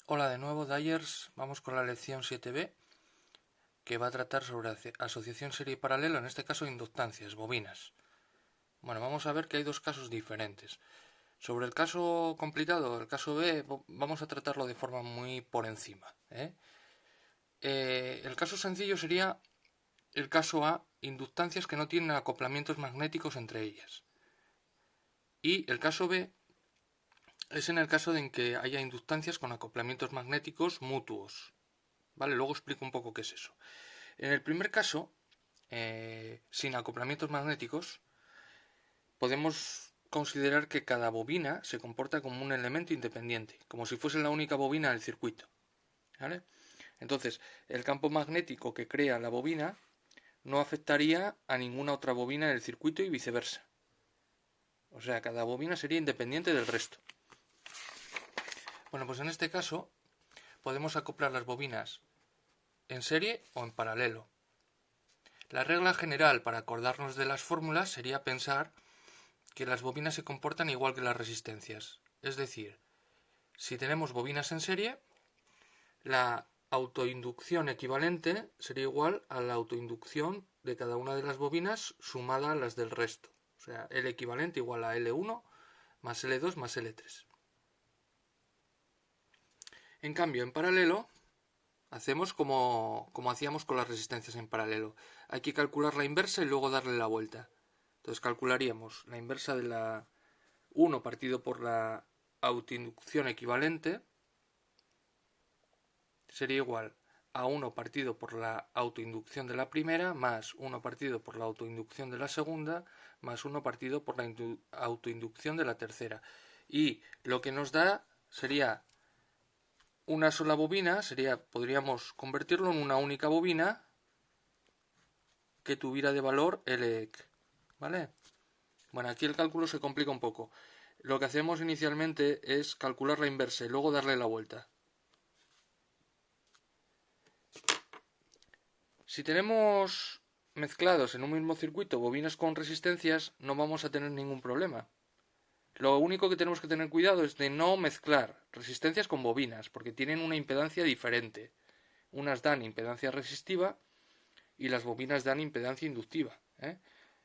Hola de nuevo, Dyers. Vamos con la lección 7b, que va a tratar sobre asociación serie y paralelo, en este caso inductancias, bobinas. Bueno, vamos a ver que hay dos casos diferentes. Sobre el caso complicado, el caso B, vamos a tratarlo de forma muy por encima. El caso sencillo sería el caso A, inductancias que no tienen acoplamientos magnéticos entre ellas. Y el caso B es en el caso en que haya inductancias con acoplamientos magnéticos mutuos. ¿Vale? Luego explico un poco qué es eso. En el primer caso, sin acoplamientos magnéticos, podemos considerar que cada bobina se comporta como un elemento independiente, como si fuese la única bobina del circuito. ¿Vale? Entonces, el campo magnético que crea la bobina no afectaría a ninguna otra bobina del circuito y viceversa. O sea, cada bobina sería independiente del resto. Bueno, pues en este caso podemos acoplar las bobinas en serie o en paralelo. La regla general para acordarnos de las fórmulas sería pensar que las bobinas se comportan igual que las resistencias. Es decir, si tenemos bobinas en serie, la autoinducción equivalente sería igual a la autoinducción de cada una de las bobinas sumada a las del resto. O sea, L equivalente igual a L1 más L2 más L3. En cambio, en paralelo, hacemos como hacíamos con las resistencias en paralelo. Hay que calcular la inversa y luego darle la vuelta. Entonces calcularíamos la inversa de la 1 partido por la autoinducción equivalente sería igual a 1 partido por la autoinducción de la primera más 1 partido por la autoinducción de la segunda más 1 partido por la autoinducción de la tercera. Y lo que nos da sería una sola bobina, podríamos convertirlo en una única bobina que tuviera de valor Lec. ¿Vale? Bueno, aquí el cálculo se complica un poco. Lo que hacemos inicialmente es calcular la inversa y luego darle la vuelta. Si tenemos mezclados en un mismo circuito bobinas con resistencias, no vamos a tener ningún problema. Lo único que tenemos que tener cuidado es de no mezclar resistencias con bobinas, porque tienen una impedancia diferente. Unas dan impedancia resistiva y las bobinas dan impedancia inductiva.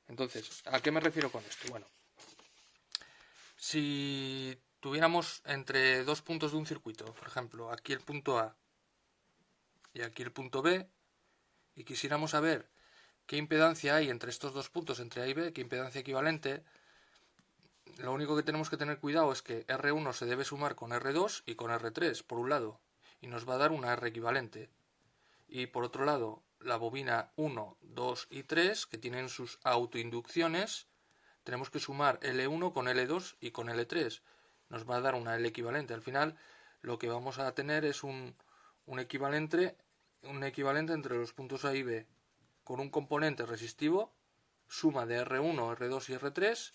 Entonces, ¿a qué me refiero con esto? Bueno, si tuviéramos entre dos puntos de un circuito, por ejemplo, aquí el punto A y aquí el punto B, y quisiéramos saber qué impedancia hay entre estos dos puntos, entre A y B, qué impedancia equivalente, lo único que tenemos que tener cuidado es que R1 se debe sumar con R2 y con R3, por un lado, y nos va a dar una R equivalente. Y por otro lado, la bobina 1, 2 y 3, que tienen sus autoinducciones, tenemos que sumar L1 con L2 y con L3. Nos va a dar una L equivalente. Al final, lo que vamos a tener es un equivalente entre los puntos A y B, con un componente resistivo, suma de R1, R2 y R3,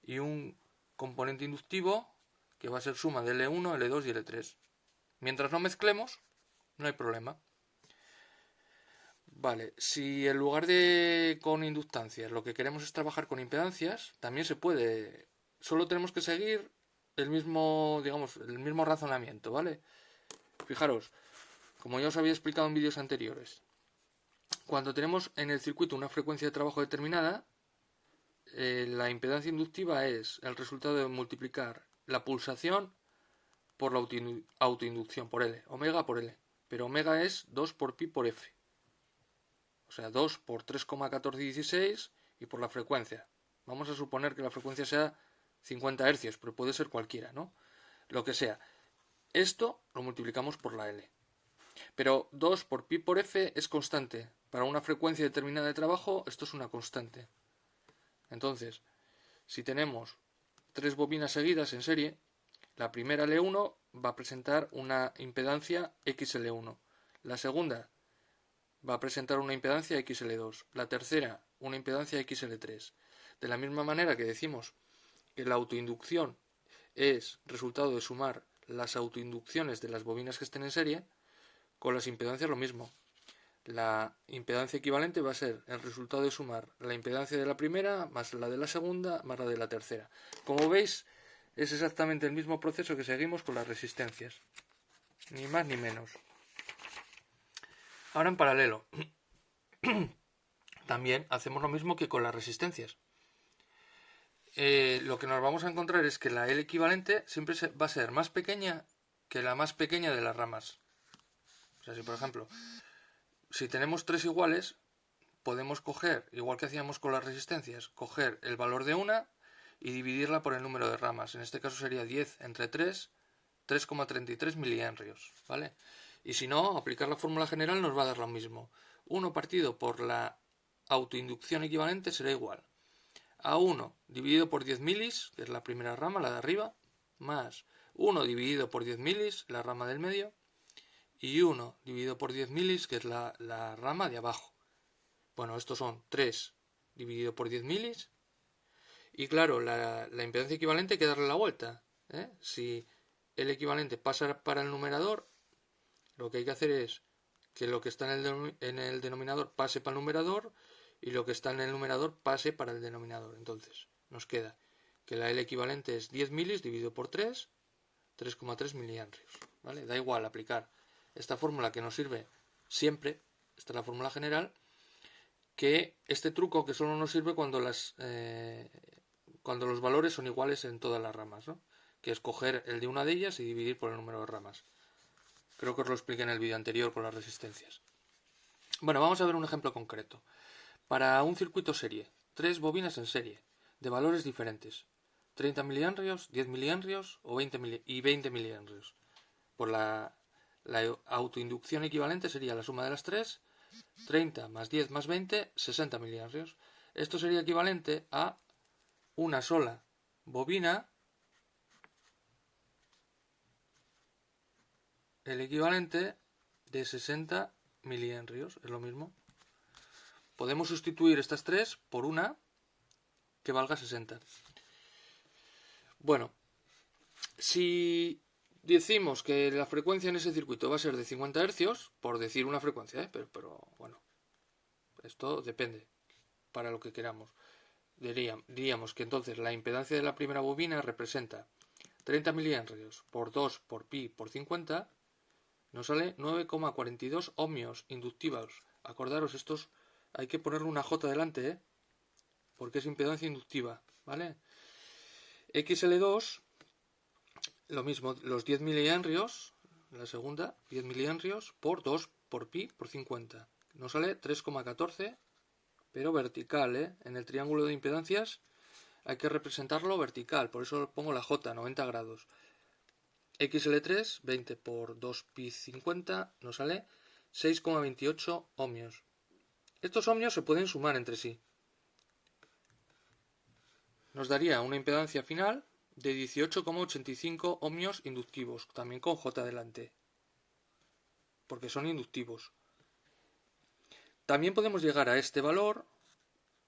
y un componente inductivo, que va a ser suma de L1, L2 y L3. Mientras no mezclemos, no hay problema. Vale, si en lugar de con inductancias lo que queremos es trabajar con impedancias, también se puede. Solo tenemos que seguir el mismo razonamiento, ¿vale? Fijaros, como ya os había explicado en vídeos anteriores, cuando tenemos en el circuito una frecuencia de trabajo determinada, la impedancia inductiva es el resultado de multiplicar la pulsación por la autoinducción, por L, omega por L. Pero omega es 2 por pi por F. O sea, 2 por 3,1416 y por la frecuencia. Vamos a suponer que la frecuencia sea 50 Hz, pero puede ser cualquiera, ¿no? Lo que sea. Esto lo multiplicamos por la L. Pero 2 por pi por F es constante. Para una frecuencia determinada de trabajo, esto es una constante. Entonces, si tenemos tres bobinas seguidas en serie, la primera L1 va a presentar una impedancia XL1. La segunda va a presentar una impedancia XL2. La tercera, una impedancia XL3. De la misma manera que decimos que la autoinducción es resultado de sumar las autoinducciones de las bobinas que estén en serie, con las impedancias lo mismo. La impedancia equivalente va a ser el resultado de sumar la impedancia de la primera más la de la segunda más la de la tercera. Como veis, es exactamente el mismo proceso que seguimos con las resistencias. Ni más ni menos. Ahora en paralelo. También hacemos lo mismo que con las resistencias. Lo que nos vamos a encontrar es que la L equivalente siempre va a ser más pequeña que la más pequeña de las ramas. O sea, si por ejemplo, si tenemos tres iguales, podemos coger, igual que hacíamos con las resistencias, coger el valor de una y dividirla por el número de ramas. En este caso sería 10 entre 3, 3,33 milihenrios, ¿vale? Y si no, aplicar la fórmula general nos va a dar lo mismo. 1 partido por la autoinducción equivalente será igual a 1 dividido por 10 milis, que es la primera rama, la de arriba, más 1 dividido por 10 milis, la rama del medio, y 1 dividido por 10 milis, que es la rama de abajo. Bueno, estos son 3 dividido por 10 milis, y claro, la impedancia equivalente hay que darle la vuelta, ¿eh? Si el equivalente pasa para el numerador, lo que hay que hacer es que lo que está en el denominador pase para el numerador, y lo que está en el numerador pase para el denominador. Entonces nos queda que la L equivalente es 10 milis dividido por 3, 3,3 milihenrios, ¿vale? Da igual aplicar esta fórmula que nos sirve siempre, esta es la fórmula general, que este truco que solo nos sirve cuando los valores son iguales en todas las ramas, ¿no? Que es coger el de una de ellas y dividir por el número de ramas. Creo que os lo expliqué en el vídeo anterior con las resistencias. Bueno, vamos a ver un ejemplo concreto. Para un circuito serie, 3 bobinas en serie, de valores diferentes, 30 milihenrios, 10 milihenrios y 20 milihenrios. Por la autoinducción equivalente sería la suma de las 3, 30 más 10 más 20, 60 milihenrios. Esto sería equivalente a una sola bobina, el equivalente de 60 milihenrios, es lo mismo. Podemos sustituir estas 3 por una que valga 60. Bueno, si decimos que la frecuencia en ese circuito va a ser de 50 Hz, por decir una frecuencia, pero bueno, esto depende para lo que queramos. Diríamos que entonces la impedancia de la primera bobina representa 30 milihenrios por 2 por pi por 50, nos sale 9,42 ohmios inductivos. Acordaros, estos hay que ponerle una J delante, porque es impedancia inductiva, ¿vale? XL2, lo mismo, los 10 milihenrios, la segunda, 10 milihenrios por 2 por pi por 50. Nos sale 3,14, pero vertical, ¿eh? En el triángulo de impedancias hay que representarlo vertical, por eso pongo la J, 90 grados. XL3, 20 por 2 pi 50, nos sale 6,28 ohmios. Estos ohmios se pueden sumar entre sí. Nos daría una impedancia final de 18,85 ohmios inductivos, también con J delante, porque son inductivos. También podemos llegar a este valor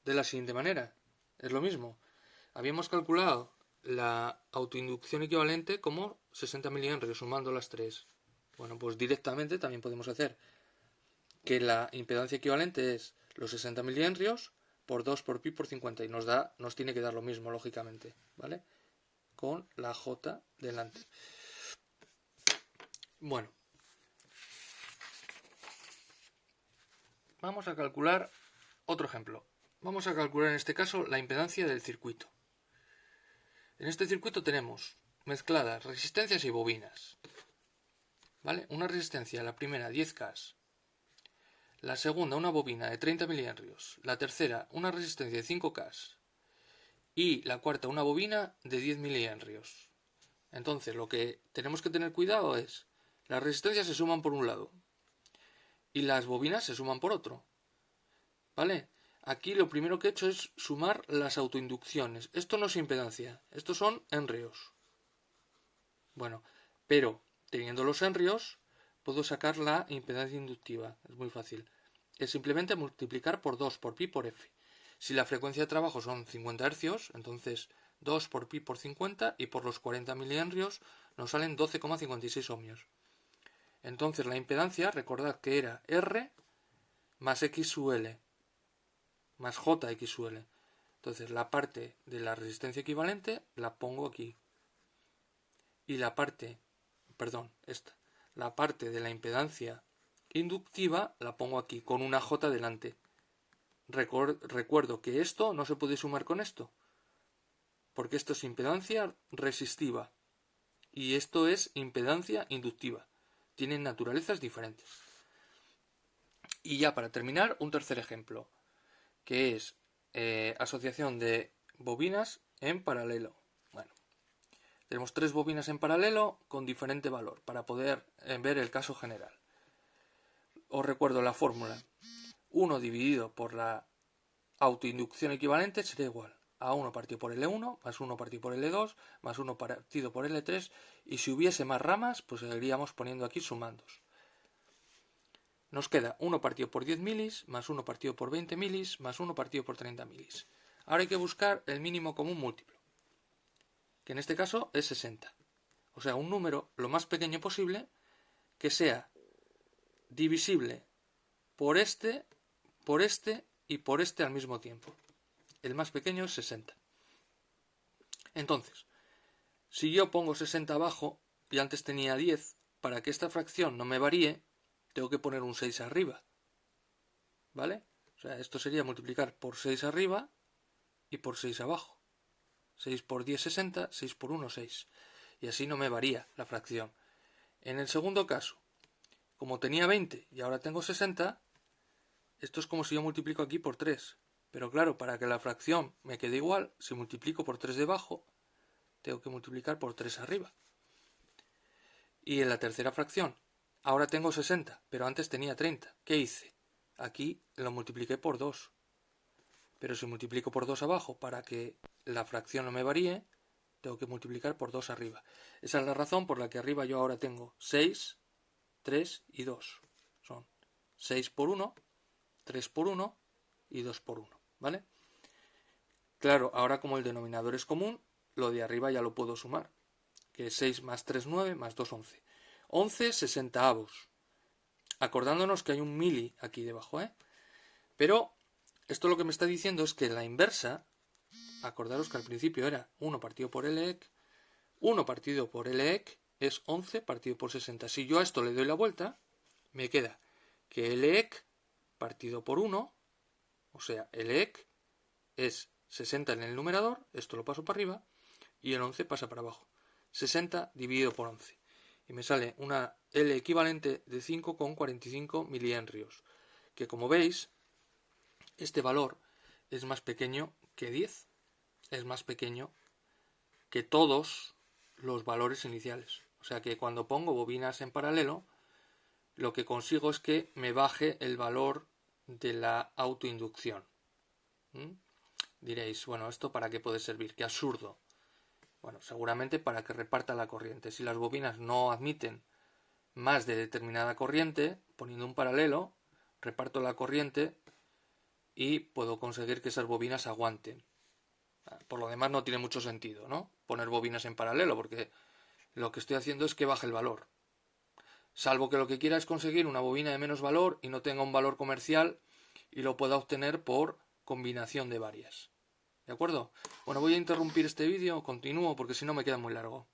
de la siguiente manera. Es lo mismo. Habíamos calculado la autoinducción equivalente como 60 milihenrios, sumando las 3. Bueno, pues directamente también podemos hacer que la impedancia equivalente es los 60 milihenrios por 2 por pi por 50 y nos tiene que dar lo mismo, lógicamente, ¿vale? Con la J delante. Bueno, vamos a calcular otro ejemplo. Vamos a calcular en este caso la impedancia del circuito. En este circuito tenemos mezcladas resistencias y bobinas, ¿vale? Una resistencia, la primera 10K, la segunda una bobina de 30 milihenrios, la tercera una resistencia de 5K y la cuarta una bobina de 10 milihenrios. Entonces lo que tenemos que tener cuidado es, las resistencias se suman por un lado y las bobinas se suman por otro, ¿vale? Aquí lo primero que he hecho es sumar las autoinducciones. Esto no es impedancia, estos son henrios. Bueno, pero teniendo los henrios puedo sacar la impedancia inductiva, es muy fácil. Es simplemente multiplicar por 2 por pi por f. Si la frecuencia de trabajo son 50 Hz, entonces 2 por pi por 50 y por los 40 milihenrios nos salen 12,56 ohmios. Entonces la impedancia, recordad que era R más X sub L, más JX sub L. Entonces la parte de la resistencia equivalente la pongo aquí. Y la parte, la parte de la impedancia inductiva la pongo aquí con una J delante. Recuerdo que esto no se puede sumar con esto, porque esto es impedancia resistiva y esto es impedancia inductiva. Tienen naturalezas diferentes. Y ya para terminar, un tercer ejemplo, que es asociación de bobinas en paralelo. Bueno, tenemos 3 bobinas en paralelo con diferente valor para poder ver el caso general. Os recuerdo la fórmula. 1 dividido por la autoinducción equivalente será igual a 1 partido por L1 más 1 partido por L2 más 1 partido por L3, y si hubiese más ramas, pues seguiríamos poniendo aquí sumandos. Nos queda 1 partido por 10 milis, más 1 partido por 20 milis, más 1 partido por 30 milis. Ahora hay que buscar el mínimo común múltiplo, que en este caso es 60. O sea, un número lo más pequeño posible que sea divisible por este y por este al mismo tiempo. El más pequeño es 60. Entonces, si yo pongo 60 abajo y antes tenía 10, para que esta fracción no me varíe, tengo que poner un 6 arriba. ¿Vale? O sea, esto sería multiplicar por 6 arriba y por 6 abajo. 6 por 10, 60, 6 por 1, 6. Y así no me varía la fracción. En el segundo caso, como tenía 20 y ahora tengo 60, esto es como si yo multiplico aquí por 3. Pero claro, para que la fracción me quede igual, si multiplico por 3 debajo, tengo que multiplicar por 3 arriba. Y en la tercera fracción, ahora tengo 60, pero antes tenía 30. ¿Qué hice? Aquí lo multipliqué por 2. Pero si multiplico por 2 abajo para que la fracción no me varíe, tengo que multiplicar por 2 arriba. Esa es la razón por la que arriba yo ahora tengo 6, 3 y 2. Son 6 por 1, 3 por 1 y 2 por 1. ¿Vale? Claro, ahora como el denominador es común, lo de arriba ya lo puedo sumar. Que es 6 más 3, 9, más 2, 11. 11 sesentaavos. Acordándonos que hay un mili aquí debajo, ¿eh? Pero esto lo que me está diciendo es que la inversa, acordaros que al principio era 1 partido por LEC, 1 partido por LEC es 11 partido por 60. Si yo a esto le doy la vuelta, me queda que LEC partido por 1, o sea, LEC es 60 en el numerador, esto lo paso para arriba, y el 11 pasa para abajo. 60 dividido por 11. Y me sale una L equivalente de 5,45 milihenrios, que como veis, este valor es más pequeño que 10. Es más pequeño que todos los valores iniciales. O sea que cuando pongo bobinas en paralelo, lo que consigo es que me baje el valor de la autoinducción. Diréis, bueno, ¿esto para qué puede servir? ¡Qué absurdo! Bueno, seguramente para que reparta la corriente. Si las bobinas no admiten más de determinada corriente, poniendo un paralelo, reparto la corriente y puedo conseguir que esas bobinas aguanten. Por lo demás no tiene mucho sentido, ¿no? Poner bobinas en paralelo, porque lo que estoy haciendo es que baje el valor. Salvo que lo que quiera es conseguir una bobina de menos valor y no tenga un valor comercial y lo pueda obtener por combinación de varias. ¿De acuerdo? Bueno, voy a interrumpir este vídeo, continúo porque si no me queda muy largo.